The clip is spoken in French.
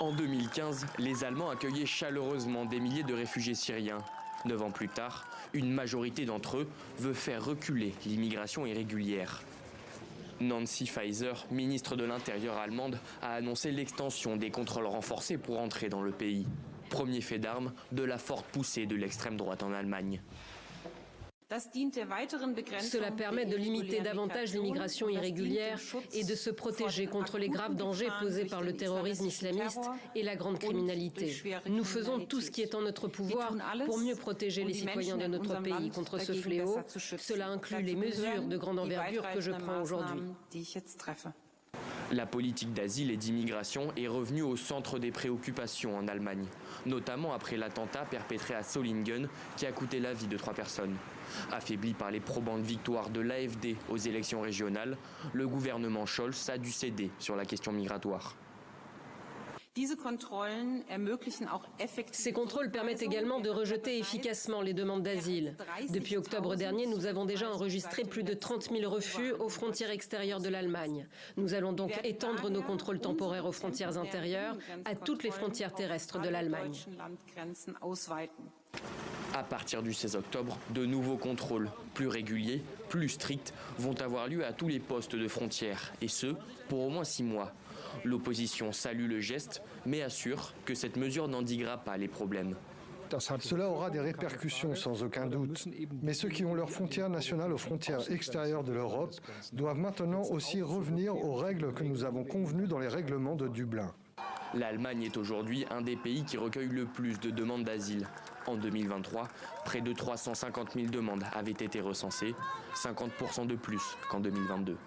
En 2015, les Allemands accueillaient chaleureusement des milliers de réfugiés syriens. 9 ans plus tard, une majorité d'entre eux veut faire reculer l'immigration irrégulière. Nancy Faeser, ministre de l'Intérieur allemande, a annoncé l'extension des contrôles renforcés pour entrer dans le pays. Premier fait d'armes de la forte poussée de l'extrême droite en Allemagne. Cela permet de limiter davantage l'immigration irrégulière et de se protéger contre les graves dangers posés par le terrorisme islamiste et la grande criminalité. Nous faisons tout ce qui est en notre pouvoir pour mieux protéger les citoyens de notre pays contre ce fléau. Cela inclut les mesures de grande envergure que je prends aujourd'hui. La politique d'asile et d'immigration est revenue au centre des préoccupations en Allemagne, notamment après l'attentat perpétré à Solingen qui a coûté la vie de 3 personnes. Affaibli par les probantes victoires de l'AfD aux élections régionales, le gouvernement Scholz a dû céder sur la question migratoire. Ces contrôles permettent également de rejeter efficacement les demandes d'asile. Depuis octobre dernier, nous avons déjà enregistré plus de 30 000 refus aux frontières extérieures de l'Allemagne. Nous allons donc étendre nos contrôles temporaires aux frontières intérieures à toutes les frontières terrestres de l'Allemagne. À partir du 16 octobre, de nouveaux contrôles, plus réguliers, plus stricts, vont avoir lieu à tous les postes de frontières, et ce, pour au moins 6 mois. L'opposition salue le geste, mais assure que cette mesure n'endiguera pas les problèmes. Cela aura des répercussions sans aucun doute, mais ceux qui ont leurs frontières nationales aux frontières extérieures de l'Europe doivent maintenant aussi revenir aux règles que nous avons convenues dans les règlements de Dublin. L'Allemagne est aujourd'hui un des pays qui recueille le plus de demandes d'asile. En 2023, près de 350 000 demandes avaient été recensées, 50% de plus qu'en 2022.